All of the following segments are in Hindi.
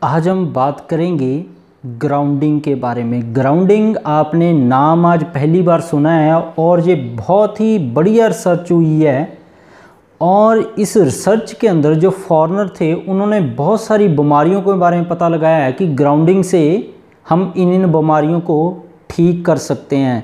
आज हम बात करेंगे ग्राउंडिंग के बारे में। ग्राउंडिंग आपने नाम आज पहली बार सुना है और ये बहुत ही बढ़िया रिसर्च हुई है। और इस रिसर्च के अंदर जो फॉरेनर थे उन्होंने बहुत सारी बीमारियों के बारे में पता लगाया है कि ग्राउंडिंग से हम इन बीमारियों को ठीक कर सकते हैं।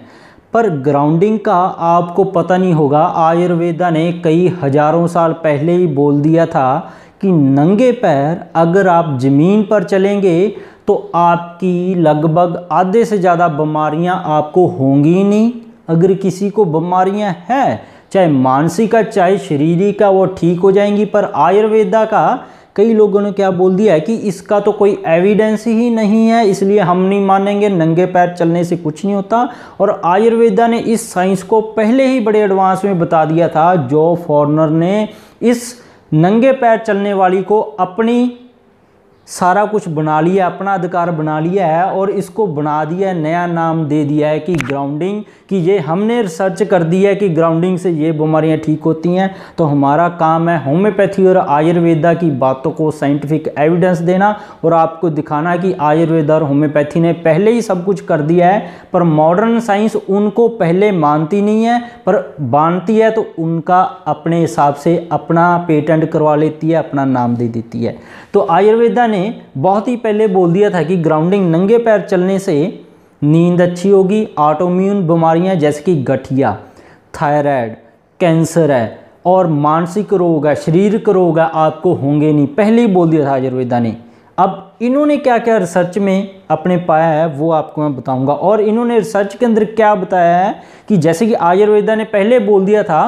पर ग्राउंडिंग का आपको पता नहीं होगा, आयुर्वेदा ने कई हजारों साल पहले ही बोल दिया था कि नंगे पैर अगर आप ज़मीन पर चलेंगे तो आपकी लगभग आधे से ज़्यादा बीमारियां आपको होंगी नहीं। अगर किसी को बीमारियां हैं, चाहे मानसिक का चाहे शारीरिक का, वो ठीक हो जाएंगी। पर आयुर्वेदा का कई लोगों ने क्या बोल दिया है कि इसका तो कोई एविडेंस ही नहीं है, इसलिए हम नहीं मानेंगे, नंगे पैर चलने से कुछ नहीं होता। और आयुर्वेदा ने इस साइंस को पहले ही बड़े एडवांस में बता दिया था। जो फॉरेनर ने इस नंगे पैर चलने वाली को अपनी सारा कुछ बना लिया, अपना अधिकार बना लिया है और इसको बना दिया है, नया नाम दे दिया है कि ग्राउंडिंग। कि ये हमने रिसर्च कर दी है कि ग्राउंडिंग से ये बीमारियां ठीक होती हैं। तो हमारा काम है होम्योपैथी और आयुर्वेदा की बातों को साइंटिफिक एविडेंस देना और आपको दिखाना कि आयुर्वेदा और होम्योपैथी ने पहले ही सब कुछ कर दिया है। पर मॉडर्न साइंस उनको पहले मानती नहीं है, पर मानती है तो उनका अपने हिसाब से अपना पेटेंट करवा लेती है, अपना नाम दे देती है। तो आयुर्वेदा ने बहुत ही पहले बोल दिया था कि ग्राउंडिंग, नंगे पैर चलने से नींद अच्छी होगी, ऑटोइम्यून बीमारियां जैसे कि गठिया, थायराइड, कैंसर है और मानसिक रोग है, शारीरिक रोग है, आपको होंगे नहीं, पहले ही बोल दिया था आयुर्वेदा ने। अब इन्होंने क्या क्या रिसर्च में अपने पाया है वो आपको मैं बताऊंगा। और इन्होंने रिसर्च के अंदर क्या बताया है कि जैसे कि आयुर्वेदा ने पहले बोल दिया था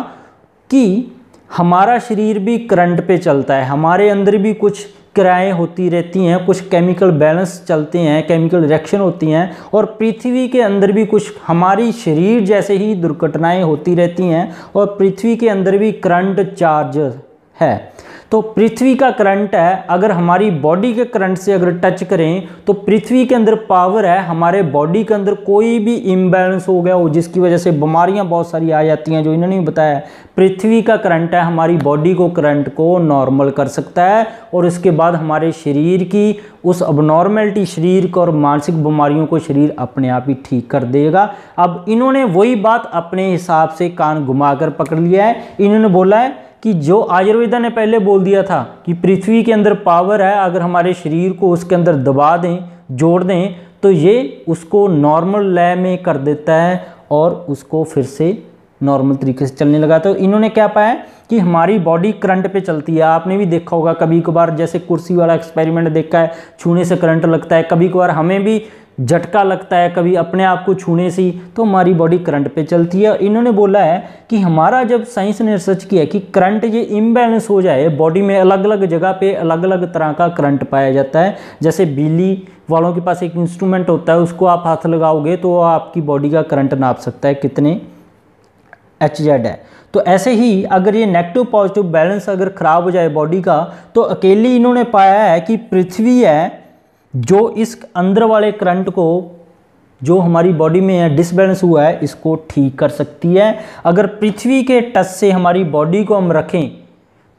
कि हमारा शरीर भी करंट पे चलता है, हमारे अंदर भी कुछ क्रियाएं होती रहती हैं, कुछ केमिकल बैलेंस चलते हैं, केमिकल रिएक्शन होती हैं। और पृथ्वी के अंदर भी कुछ हमारी शरीर जैसे ही दुर्घटनाएं होती रहती हैं और पृथ्वी के अंदर भी करंट चार्ज है। तो पृथ्वी का करंट है, अगर हमारी बॉडी के करंट से अगर टच करें तो पृथ्वी के अंदर पावर है, हमारे बॉडी के अंदर कोई भी इम्बैलेंस हो गया हो जिसकी वजह से बीमारियां बहुत सारी आ जाती हैं, जो इन्होंने बताया पृथ्वी का करंट है हमारी बॉडी को, करंट को नॉर्मल कर सकता है और उसके बाद हमारे शरीर की उस अबनॉर्मलिटी, शरीर को और मानसिक बीमारियों को शरीर अपने आप ही ठीक कर देगा। अब इन्होंने वही बात अपने हिसाब से कान घुमाकर पकड़ लिया है। इन्होंने बोला है कि जो आयुर्वेदा ने पहले बोल दिया था कि पृथ्वी के अंदर पावर है, अगर हमारे शरीर को उसके अंदर दबा दें, जोड़ दें, तो ये उसको नॉर्मल लय में कर देता है और उसको फिर से नॉर्मल तरीके से चलने लगा। तो इन्होंने क्या पाया कि हमारी बॉडी करंट पे चलती है। आपने भी देखा होगा कभी कभार, जैसे कुर्सी वाला एक्सपेरिमेंट देखा है, छूने से करंट लगता है, कभी कभार हमें भी झटका लगता है, कभी अपने आप को छूने से, तो हमारी बॉडी करंट पे चलती है। इन्होंने बोला है कि हमारा जब साइंस ने रिसर्च किया कि करंट ये इम्बैलेंस हो जाए, बॉडी में अलग अलग जगह पे अलग अलग तरह का करंट पाया जाता है। जैसे बिजली वालों के पास एक इंस्ट्रूमेंट होता है, उसको आप हाथ लगाओगे तो आपकी बॉडी का करंट नाप सकता है कितने HZ है। तो ऐसे ही अगर ये नेगेटिव पॉजिटिव बैलेंस अगर खराब हो जाए बॉडी का, तो अकेले इन्होंने पाया है कि पृथ्वी है जो इस अंदर वाले करंट को जो हमारी बॉडी में है डिसबैलेंस हुआ है, इसको ठीक कर सकती है। अगर पृथ्वी के टच से हमारी बॉडी को हम रखें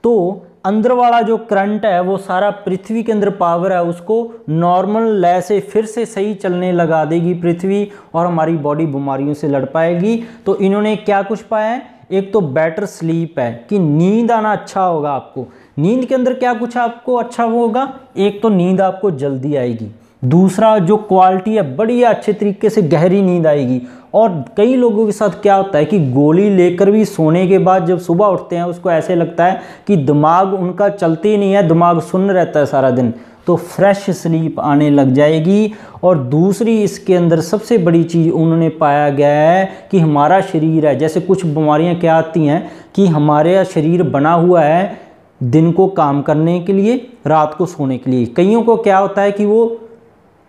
तो अंदर वाला जो करंट है वो सारा पृथ्वी के अंदर पावर है, उसको नॉर्मल लय से फिर से सही चलने लगा देगी पृथ्वी और हमारी बॉडी बीमारियों से लड़ पाएगी। तो इन्होंने क्या कुछ पाया है, एक तो बेटर स्लीप है कि नींद आना अच्छा होगा आपको। नींद के अंदर क्या कुछ आपको अच्छा होगा, एक तो नींद आपको जल्दी आएगी, दूसरा जो क्वालिटी है बढ़िया अच्छे तरीके से गहरी नींद आएगी। और कई लोगों के साथ क्या होता है कि गोली लेकर भी सोने के बाद जब सुबह उठते हैं उसको ऐसे लगता है कि दिमाग उनका चलते ही नहीं है, दिमाग सुन्न रहता है सारा दिन, तो फ्रेश स्लीप आने लग जाएगी। और दूसरी इसके अंदर सबसे बड़ी चीज़ उन्होंने पाया गया है कि हमारा शरीर है, जैसे कुछ बीमारियां क्या आती हैं कि हमारे शरीर बना हुआ है दिन को काम करने के लिए, रात को सोने के लिए। कईयों को क्या होता है कि वो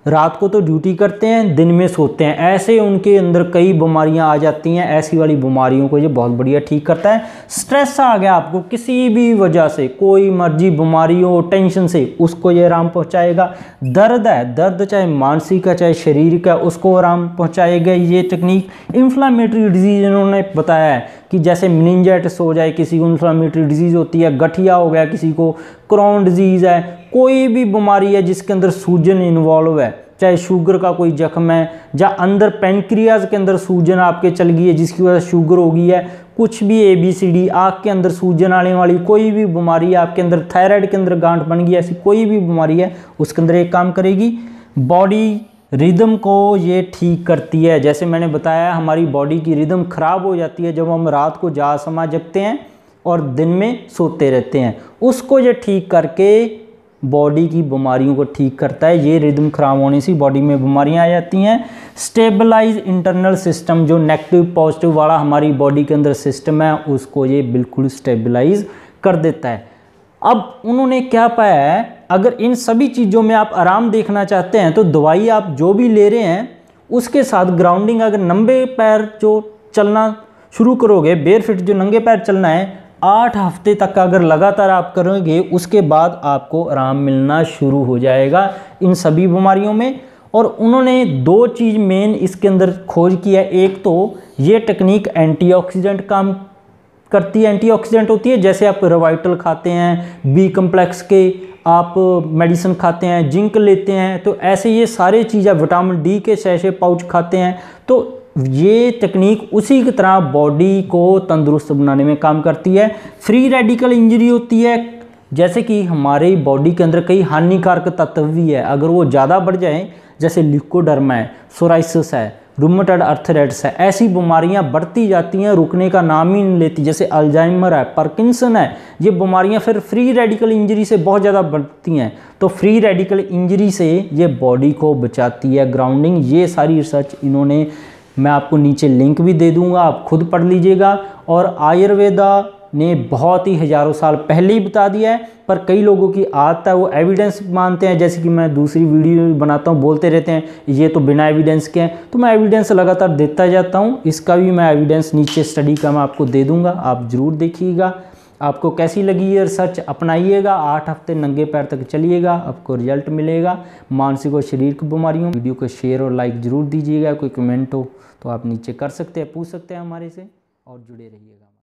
रात को तो ड्यूटी करते हैं, दिन में सोते हैं, ऐसे उनके अंदर कई बीमारियां आ जाती हैं। ऐसी वाली बीमारियों को ये बहुत बढ़िया ठीक करता है। स्ट्रेस आ गया आपको किसी भी वजह से, कोई मर्जी बीमारी हो, टेंशन से, उसको ये आराम पहुंचाएगा। दर्द है, दर्द चाहे मानसिक है चाहे शरीर का, उसको आराम पहुंचाएगा ये टेक्निक। इन्फ्लामेटरी डिजीज इन्होंने बताया है कि जैसे मेनिंजाइटिस हो जाए, किसी को इन्फ्लामेटरी डिजीज़ होती है, गठिया हो गया किसी को, क्रोन डिजीज़ है, कोई भी बीमारी है जिसके अंदर सूजन इन्वॉल्व है, चाहे शुगर का कोई जख्म है, या अंदर पेनक्रियाज के अंदर सूजन आपके चल गई है जिसकी वजह से शुगर हो गई है, कुछ भी ABCD, आँख के अंदर सूजन आने वाली कोई भी बीमारी है, आपके अंदर थायराइड के अंदर गांठ बन गई, ऐसी कोई भी बीमारी है उसके अंदर एक काम करेगी। बॉडी रिदम को ये ठीक करती है। जैसे मैंने बताया हमारी बॉडी की रिदम ख़राब हो जाती है जब हम रात को जा समा जगते हैं और दिन में सोते रहते हैं, उसको ये ठीक करके बॉडी की बीमारियों को ठीक करता है। ये रिदम खराब होने से बॉडी में बीमारियां आ जाती हैं। स्टेबलाइज इंटरनल सिस्टम, जो नेगेटिव पॉजिटिव वाला हमारी बॉडी के अंदर सिस्टम है उसको ये बिल्कुल स्टेबलाइज कर देता है। अब उन्होंने क्या पाया है, अगर इन सभी चीज़ों में आप आराम देखना चाहते हैं तो दवाई आप जो भी ले रहे हैं उसके साथ ग्राउंडिंग, अगर नंगे पैर जो चलना शुरू करोगे, बेयर फिट जो नंगे पैर चलना है, 8 हफ्ते तक अगर लगातार आप करोगे उसके बाद आपको आराम मिलना शुरू हो जाएगा इन सभी बीमारियों में। और उन्होंने 2 चीज़ मेन इसके अंदर खोज की है। एक तो ये टेक्निक एंटीऑक्सीडेंट काम करती है, एंटीऑक्सीडेंट होती है, जैसे आप रिवाइटल खाते हैं, B कम्प्लेक्स के आप मेडिसिन खाते हैं, जिंक लेते हैं, तो ऐसे ये सारे चीज़ें, विटामिन D के सैशे पाउच खाते हैं, तो ये टेक्निक उसी की तरह बॉडी को तंदुरुस्त बनाने में काम करती है। फ्री रेडिकल इंजरी होती है, जैसे कि हमारे बॉडी के अंदर कई हानिकारक तत्व भी है, अगर वो ज़्यादा बढ़ जाए, जैसे ल्यूकोडर्मा है, सोराइसिस है, रूमेटॉइड आर्थराइटिस है, ऐसी बीमारियां बढ़ती जाती हैं, रुकने का नाम ही नहीं लेती, जैसे अल्जाइमर है, पार्किंसन है, ये बीमारियां फिर फ्री रेडिकल इंजरी से बहुत ज़्यादा बढ़ती हैं। तो फ्री रेडिकल इंजरी से ये बॉडी को बचाती है ग्राउंडिंग। ये सारी रिसर्च इन्होंने, मैं आपको नीचे लिंक भी दे दूंगा, आप खुद पढ़ लीजिएगा। और आयुर्वेदा ने बहुत ही हज़ारों साल पहले ही बता दिया है, पर कई लोगों की आदत है वो एविडेंस मानते हैं, जैसे कि मैं दूसरी वीडियो बनाता हूँ, बोलते रहते हैं ये तो बिना एविडेंस के हैं, तो मैं एविडेंस लगातार देता जाता हूँ। इसका भी मैं एविडेंस नीचे स्टडी का मैं आपको दे दूँगा, आप ज़रूर देखिएगा। आपको कैसी लगी ये रिसर्च, अपनाइएगा, 8 हफ्ते नंगे पैर तक चलिएगा, आपको रिजल्ट मिलेगा। मानसिक और शरीर की बीमारियों, वीडियो को शेयर और लाइक ज़रूर दीजिएगा। कोई कमेंट हो तो आप नीचे कर सकते हैं, पूछ सकते हैं हमारे से, और जुड़े रहिएगा।